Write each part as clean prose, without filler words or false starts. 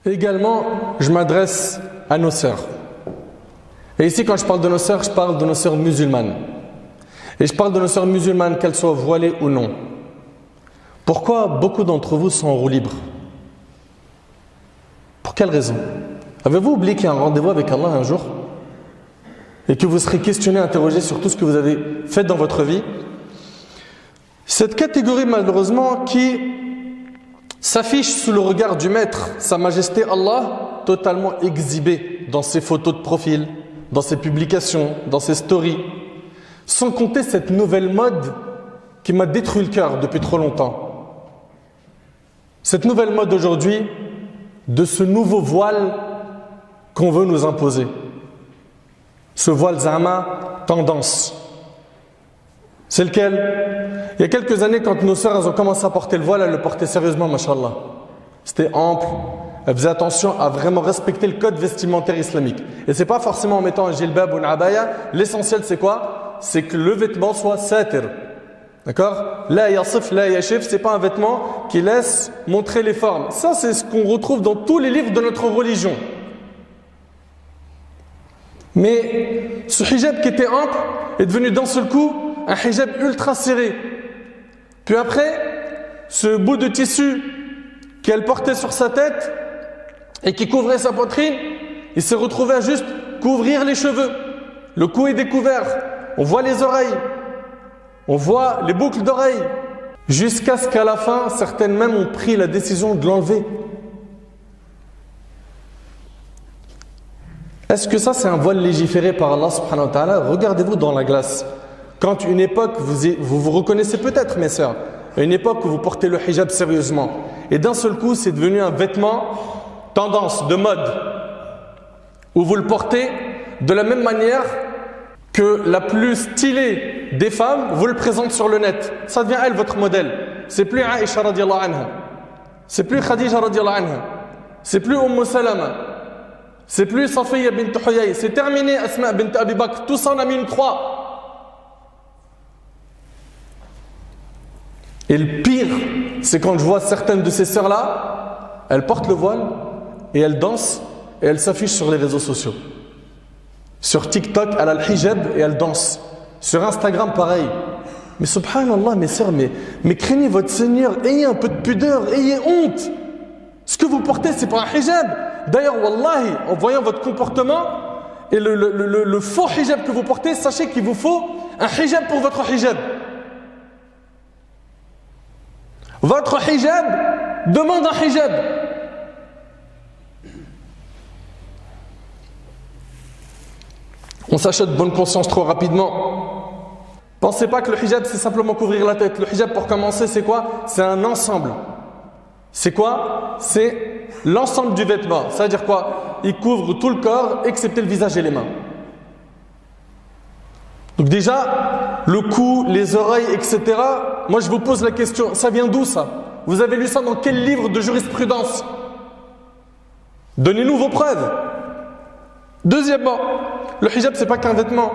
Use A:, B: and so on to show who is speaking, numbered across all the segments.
A: Également, je m'adresse à nos sœurs. Et ici, quand je parle de nos sœurs, je parle de nos sœurs musulmanes. Et je parle de nos sœurs musulmanes, qu'elles soient voilées ou non. Pourquoi beaucoup d'entre vous sont en roue libre? Pour quelle raison? Avez-vous oublié qu'il y a un rendez-vous avec Allah un jour? Et que vous serez questionné, interrogé sur tout ce que vous avez fait dans votre vie? Cette catégorie, malheureusement, qui s'affiche sous le regard du Maître, Sa Majesté Allah, totalement exhibée dans ses photos de profil, dans ses publications, dans ses stories, sans compter cette nouvelle mode qui m'a détruit le cœur depuis trop longtemps. Cette nouvelle mode aujourd'hui, de ce nouveau voile qu'on veut nous imposer. Ce voile Zama, tendance. C'est lequel? Il y a quelques années, quand nos sœurs elles ont commencé à porter le voile, elles le portaient sérieusement, mashallah. C'était ample. Elles faisaient attention à vraiment respecter le code vestimentaire islamique. Et c'est pas forcément en mettant un jilbab ou une abaya. L'essentiel, c'est quoi? C'est que le vêtement soit satir. D'accord? La yasif, la yashif, c'est pas un vêtement qui laisse montrer les formes. Ça, c'est ce qu'on retrouve dans tous les livres de notre religion. Mais ce hijab qui était ample est devenu d'un seul coup un hijab ultra serré. Puis après, ce bout de tissu qu'elle portait sur sa tête et qui couvrait sa poitrine, il s'est retrouvé à juste couvrir les cheveux. Le cou est découvert. On voit les oreilles. On voit les boucles d'oreilles. Jusqu'à ce qu'à la fin, certaines même ont pris la décision de l'enlever. Est-ce que ça c'est un voile légiféré par Allah subhanahu wa ta'ala? Regardez-vous dans la glace. Quand une époque, vous reconnaissez peut-être mes sœurs, une époque où vous portez le hijab sérieusement, et d'un seul coup c'est devenu un vêtement tendance, de mode, où vous le portez de la même manière que la plus stylée des femmes vous le présente sur le net. Ça devient elle votre modèle. C'est plus Aïcha radiallahu anha, c'est plus Khadija radiallahu anha, c'est plus Salama, c'est plus Safiya bint Huyay, c'est terminé Asma bint Abi Bakr. Tout ça on a mis une croix. Et le pire, c'est quand je vois certaines de ces sœurs-là, elles portent le voile et elles dansent et elles s'affichent sur les réseaux sociaux. Sur TikTok, elle a le hijab et elle danse. Sur Instagram, pareil. Mais subhanallah, mes sœurs, mais craignez votre Seigneur, ayez un peu de pudeur, ayez honte. Ce que vous portez, c'est pas un hijab. D'ailleurs, wallahi, en voyant votre comportement et le faux hijab que vous portez, sachez qu'il vous faut un hijab pour votre hijab. Votre hijab demande un hijab. On s'achète bonne conscience trop rapidement. Pensez pas que le hijab c'est simplement couvrir la tête. Le hijab pour commencer c'est quoi? C'est un ensemble. C'est quoi? C'est l'ensemble du vêtement. Ça veut dire quoi? Il couvre tout le corps excepté le visage et les mains. Donc déjà, le cou, les oreilles, etc. Moi je vous pose la question, ça vient d'où ça? Vous avez lu ça dans quel livre de jurisprudence? Donnez-nous vos preuves. Deuxièmement, le hijab c'est pas qu'un vêtement,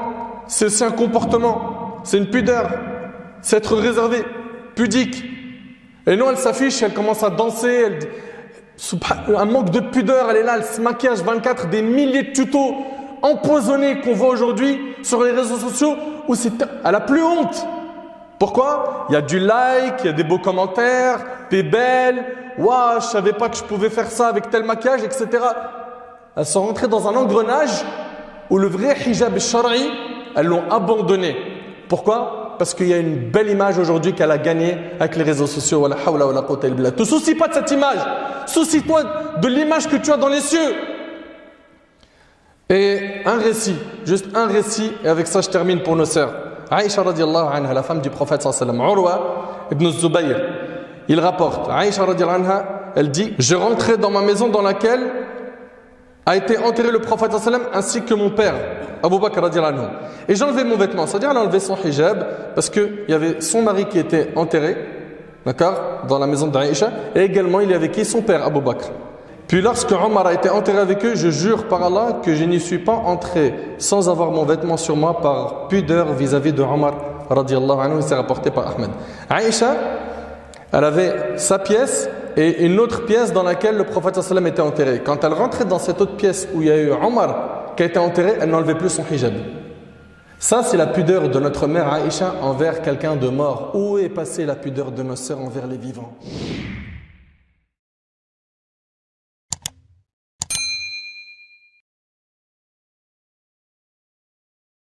A: c'est aussi un comportement, c'est une pudeur, c'est être réservé, pudique. Et non, elle s'affiche, elle commence à danser, un manque de pudeur, elle est là, elle se maquille H24, des milliers de tutos empoisonnés qu'on voit aujourd'hui sur les réseaux sociaux où elle a plus honte. Pourquoi? Il y a du like, il y a des beaux commentaires, t'es belle, waouh, je savais pas que je pouvais faire ça avec tel maquillage, etc. Elles sont rentrées dans un engrenage où le vrai hijab shari, elles l'ont abandonné. Pourquoi? Parce qu'il y a une belle image aujourd'hui qu'elle a gagnée avec les réseaux sociaux. Wala hawla wala quwwata illa billah. Te soucie pas de cette image. Soucie-toi de l'image que tu as dans les cieux. Et un récit, juste un récit, et avec ça je termine pour nos sœurs. Aïcha radiallahu anha, la femme du prophète sallallahu alayhi wa sallam, Urwa ibn Zubayr, il rapporte, Aïcha radiallahu anha, elle dit, je rentrais dans ma maison dans laquelle a été enterré le prophète sallallahu alayhi wa sallam ainsi que mon père, Abu Bakr radiallahu anhu. Et j'enlevais mon vêtement, c'est-à-dire elle a enlevé son hijab parce qu'il y avait son mari qui était enterré, d'accord, dans la maison d'Aïcha, et également il y avait qui? Son père, Abu Bakr. Puis lorsque Omar a été enterré avec eux, je jure par Allah que je n'y suis pas entré sans avoir mon vêtement sur moi par pudeur vis-à-vis de Omar radiallahu anhu, c'est rapporté par Ahmed. Aïcha, Elle avait sa pièce et une autre pièce dans laquelle le prophète sallallahu alayhi wa sallam était enterré. Quand elle rentrait dans cette autre pièce où il y a eu Omar qui a été enterré, elle n'enlevait plus son hijab. Ça, c'est la pudeur de notre mère Aïcha envers quelqu'un de mort. Où est passée la pudeur de nos sœurs envers les vivants?